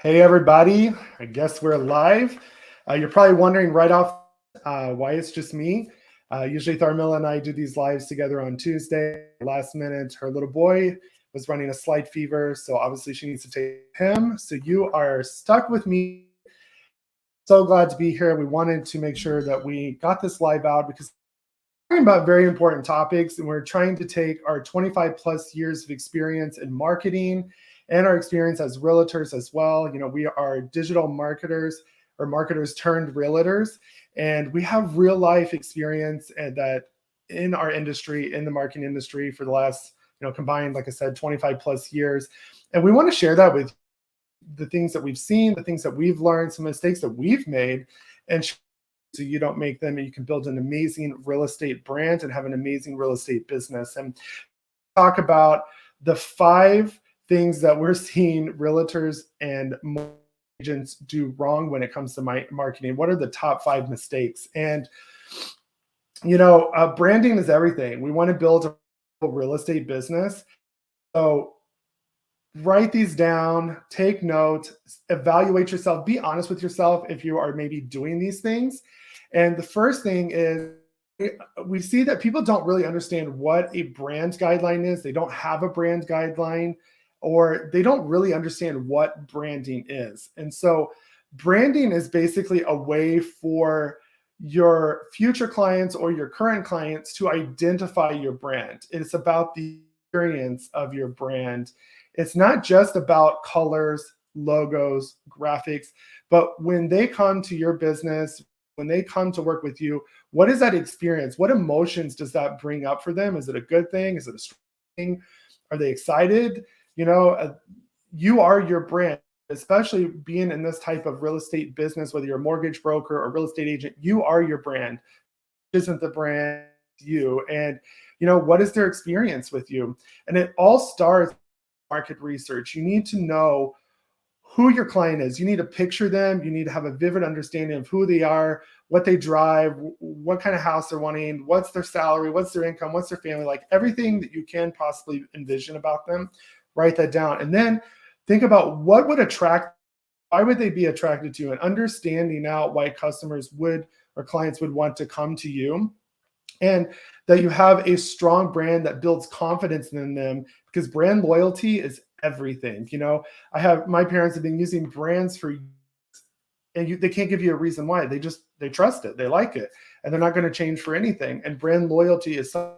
Hey everybody, I guess we're live. You're probably wondering right off why it's just me. Usually Tharmila and I do these lives together on Tuesday. Last minute, her little boy was running a slight fever, so obviously she needs to take him. So you are stuck with me. So glad to be here. We wanted to make sure that we got this live out because we're talking about very important topics, and we're trying to take our 25 plus years of experience in marketing and our experience as realtors as well. You know, we are digital marketers or marketers turned realtors, and we have real life experience and that in our industry, in the marketing industry for the last, combined, like I said, 25 plus years. And we want to share that with the things that we've seen, the things that we've learned, some mistakes that we've made, and so you don't make them, and you can build an amazing real estate brand and have an amazing real estate business. And talk about the 5 things that we're seeing realtors and agents do wrong when it comes to marketing. What are the top 5 mistakes? And branding is everything. We want to build a real estate business. So write these down, take note, evaluate yourself, be honest with yourself if you are maybe doing these things. And the first thing is we see that people don't really understand what a brand guideline is. They don't have a brand guideline, or they don't really understand what branding is. And so branding is basically a way for your future clients or your current clients to identify your brand. It's about the experience of your brand. It's not just about colors, logos, graphics, but when they come to your business, when they come to work with you, what is that experience? What emotions does that bring up for them? Is it a good thing? Is it a strong thing? Are they excited? You are your brand, especially being in this type of real estate business, whether you're a mortgage broker or real estate agent, you are your brand. Isn't the brand you? And what is their experience with you? And it all starts with market research. You need to know who your client is. You need to picture them. You need to have a vivid understanding of who they are, what they drive, what kind of house they're wanting, what's their salary, what's their income, what's their family, like everything that you can possibly envision about them. Write that down. And then think about what would attract, why would they be attracted to you, and understanding out why customers would or clients would want to come to you. And that you have a strong brand that builds confidence in them, because brand loyalty is everything. My parents have been using brands for years, and they can't give you a reason why. They trust it, they like it, and they're not going to change for anything. And brand loyalty is something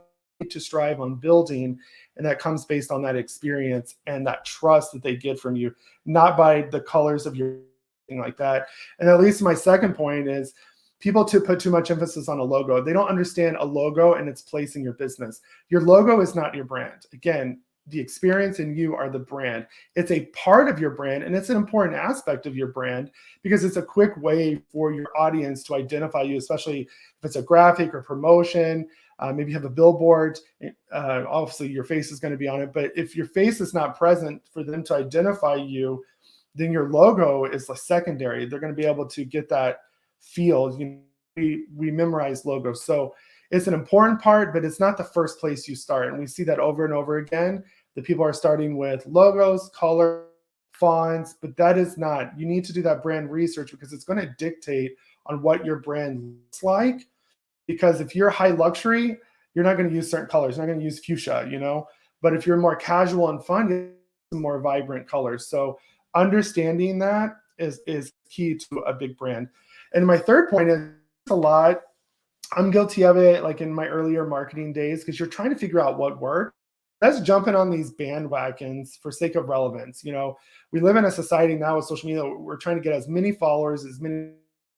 to strive on building, and that comes based on that experience and that trust that they get from you, not by the colors of your thing like that. And at least my second point is people to put too much emphasis on a logo. They don't understand a logo and its place in your business. Your logo is not your brand. Again, the experience and you are the brand. It's a part of your brand, and it's an important aspect of your brand because it's a quick way for your audience to identify you, especially if it's a graphic or promotion. Maybe you have a billboard. Obviously, your face is going to be on it. But if your face is not present for them to identify you, then your logo is a secondary. They're going to be able to get that feel. We memorize logos. So it's an important part, but it's not the first place you start. And we see that over and over again, that people are starting with logos, color, fonts, but that is not. You need to do that brand research because it's going to dictate on what your brand looks like. Because if you're high luxury, you're not going to use certain colors. You're not going to use fuchsia, But if you're more casual and fun, you use more vibrant colors. So understanding that is key to a big brand. And my third point is a lot. I'm guilty of it, like in my earlier marketing days, because you're trying to figure out what works. That's jumping on these bandwagons for sake of relevance. We live in a society now with social media. We're trying to get as many followers as many as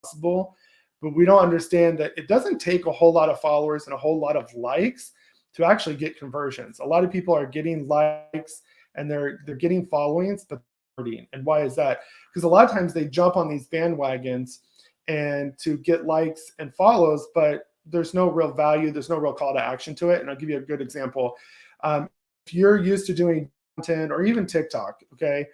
possible, but we don't understand that it doesn't take a whole lot of followers and a whole lot of likes to actually get conversions. A lot of people are getting likes and they're getting followings, but and why is that? Because a lot of times they jump on these bandwagons and to get likes and follows, but there's no real value. There's no real call to action to it. And I'll give you a good example. If you're used to doing content or even TikTok, okay,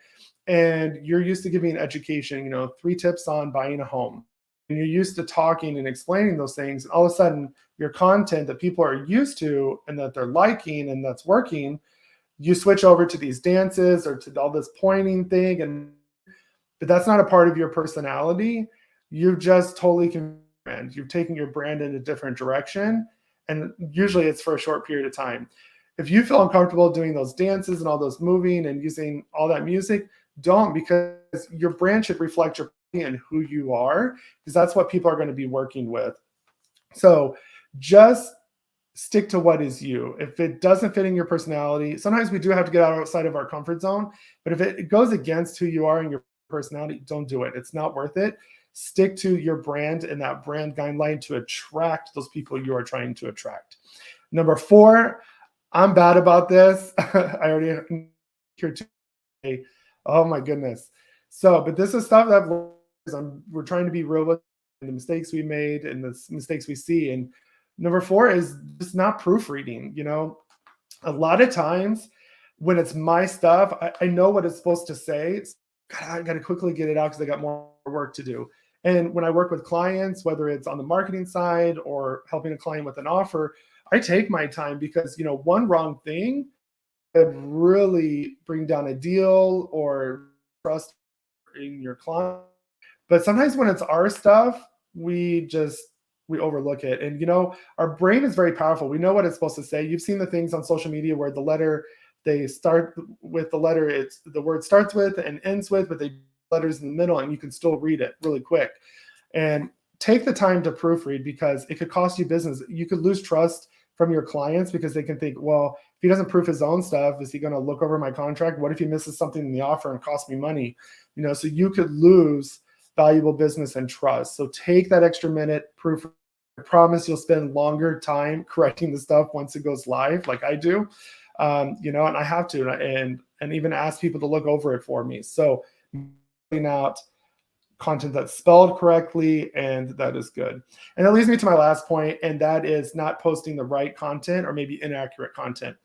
and you're used to giving education, 3 tips on buying a home, and you're used to talking and explaining those things, and all of a sudden your content that people are used to and that they're liking and that's working, you switch over to these dances or to all this pointing thing, and but that's not a part of your personality. You've just totally brand. You've taken your brand in a different direction. And usually it's for a short period of time. If you feel uncomfortable doing those dances and all those moving and using all that music, don't, because your brand should reflect your and who you are, because that's what people are going to be working with. So just stick to what is you. If it doesn't fit in your personality, sometimes we do have to get outside of our comfort zone, but if it goes against who you are and your personality, don't do it. It's not worth it. Stick to your brand and that brand guideline to attract those people you are trying to attract. Number 4, I'm bad about this. I already here today. Oh my goodness. So, but this is stuff that we're trying to be real with the mistakes we made and the mistakes we see. And number 4 is just not proofreading. A lot of times when it's my stuff, I know what it's supposed to say. God, I got to quickly get it out because I got more work to do. And when I work with clients, whether it's on the marketing side or helping a client with an offer, I take my time because, one wrong thing could really bring down a deal or trust in your client. But sometimes when it's our stuff, we overlook it. And our brain is very powerful. We know what it's supposed to say. You've seen the things on social media where they start with the letter it's the word starts with and ends with, but they letters in the middle and you can still read it really quick. And take the time to proofread, because it could cost you business. You could lose trust from your clients because they can think, well, if he doesn't proof his own stuff, is he going to look over my contract? What if he misses something in the offer and cost me money? So you could lose valuable business and trust. So take that extra minute, proof. I promise you'll spend longer time correcting the stuff once it goes live, like I do. And I have to, and even ask people to look over it for me. So out content that's spelled correctly, and that is good. And that leads me to my last point, and that is not posting the right content or maybe inaccurate content.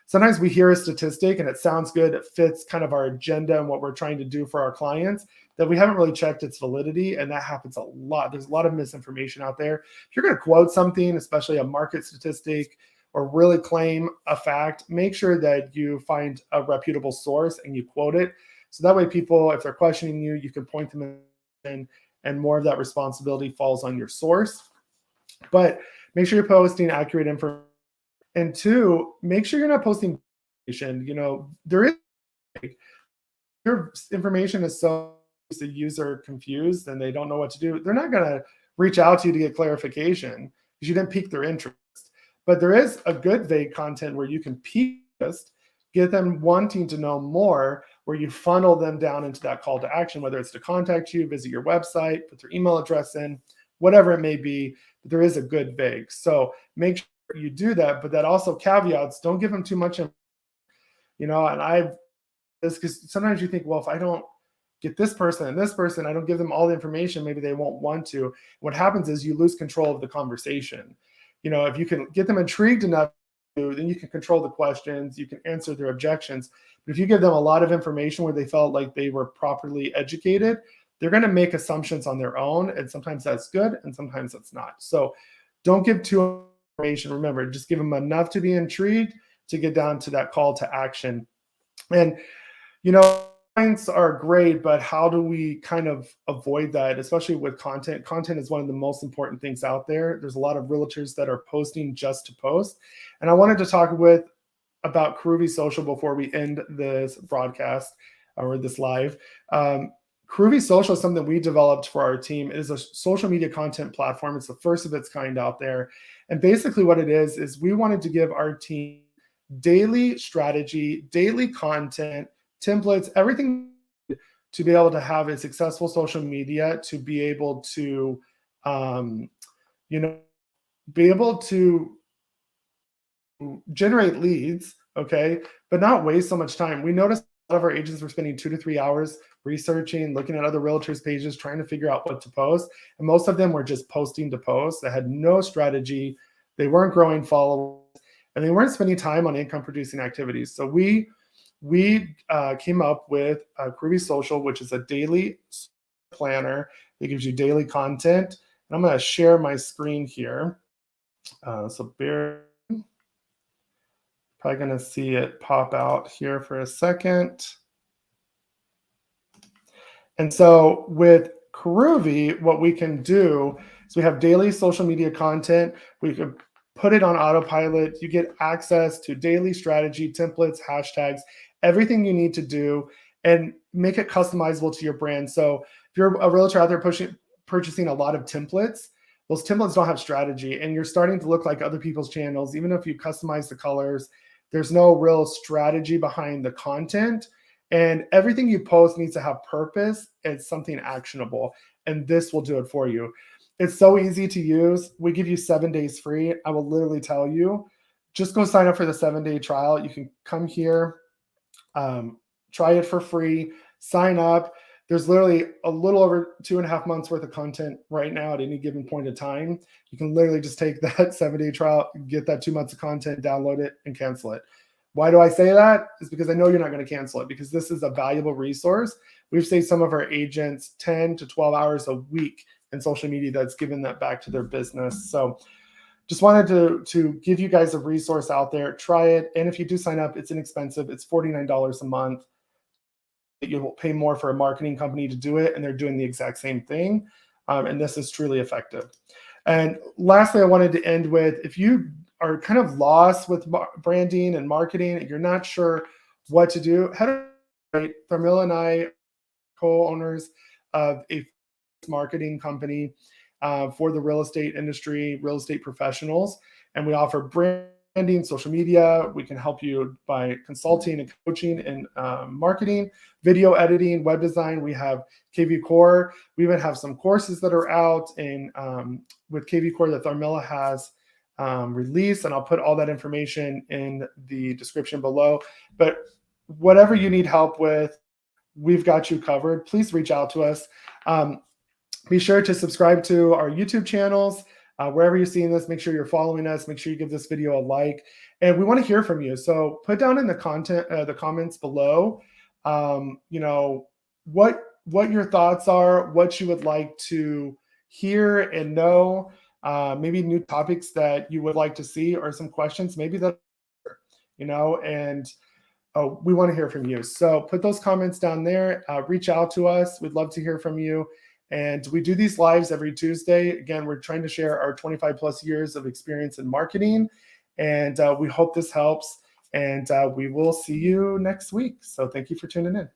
Sometimes we hear a statistic and it sounds good, it fits kind of our agenda and what we're trying to do for our clients, that we haven't really checked its validity, and that happens a lot. There's a lot of misinformation out there. If you're going to quote something, especially a market statistic, or really claim a fact, make sure that you find a reputable source and you quote it. So that way people, if they're questioning you, you can point them in, and more of that responsibility falls on your source. But make sure you're posting accurate information. And 2, make sure you're not posting information. There is, your information is so the user confused and they don't know what to do. They're not going to reach out to you to get clarification because you didn't pique their interest. But there is a good vague content where you can pique interest, get them wanting to know more, where you funnel them down into that call to action, whether it's to contact you, visit your website, put their email address in, whatever it may be. But there is a good vague. So make sure you do that, but that also caveats, don't give them too much. And this, because sometimes you think, well, if I don't get this person and this person, I don't give them all the information, maybe they won't want to. What happens is you lose control of the conversation. If you can get them intrigued enough, then you can control the questions, you can answer their objections. But if you give them a lot of information where they felt like they were properly educated, they're going to make assumptions on their own. And sometimes that's good and sometimes that's not. So don't give too much information. Remember, just give them enough to be intrigued to get down to that call to action. And, points are great, but how do we kind of avoid that, especially with content? Content is one of the most important things out there. There's a lot of realtors that are posting just to post. And I wanted to talk about Groovy Social before we end this broadcast or this live. Groovy Social is something we developed for our team. It is a social media content platform. It's the first of its kind out there. And basically what it is we wanted to give our team daily strategy, daily content, templates, everything to be able to have a successful social media, to be able to, be able to generate leads, okay, but not waste so much time. We noticed a lot of our agents were spending 2 to 3 hours researching, looking at other realtors' pages, trying to figure out what to post. And most of them were just posting to post. They had no strategy. They weren't growing followers, and they weren't spending time on income producing activities. So we came up with Groovy Social, which is a daily planner that gives you daily content. And I'm going to share my screen here. So probably going to see it pop out here for a second. And so with Karuvi, what we can do is we have daily social media content. We can put it on autopilot. You get access to daily strategy, templates, hashtags, everything you need to do, and make it customizable to your brand. So if you're a realtor out there purchasing a lot of templates, those templates don't have strategy, and you're starting to look like other people's channels. Even if you customize the colors, there's no real strategy behind the content. And everything you post needs to have purpose and something actionable. And this will do it for you. It's so easy to use. We give you 7 days free. I will literally tell you, just go sign up for the 7-day trial. You can come here, try it for free, sign up. There's literally a little over 2.5 months worth of content right now at any given point in time. You can literally just take that 7-day trial, get that 2 months of content, download it, and cancel it. Why do I say that? It's because I know you're not going to cancel it, because this is a valuable resource. We've saved some of our agents 10 to 12 hours a week in social media that's given that back to their business. So just wanted to give you guys a resource out there. Try it. And if you do sign up, it's inexpensive. It's $49 a month. You will pay more for a marketing company to do it, and they're doing the exact same thing. And this is truly effective. And lastly, I wanted to end with, if you are kind of lost with branding and marketing, and you're not sure what to do, head over. Tharmila and I, co-owners of a marketing company for the real estate industry, real estate professionals, and we offer branding, social media. We can help you by consulting and coaching and marketing, video editing, web design. We have KV Core. We even have some courses that are out in with KV Core that Tharmila has released, and I'll put all that information in the description below. But whatever you need help with, we've got you covered. Please reach out to us. Be sure to subscribe to our YouTube channels. Wherever you're seeing this, make sure you're following us. Make sure you give this video a like. And we want to hear from you. So put down in the comments below, what your thoughts are, what you would like to hear and know, maybe new topics that you would like to see, or some questions maybe that, and we want to hear from you. So put those comments down there. Reach out to us. We'd love to hear from you. And we do these lives every Tuesday. Again, we're trying to share our 25 plus years of experience in marketing. And we hope this helps. And we will see you next week. So thank you for tuning in.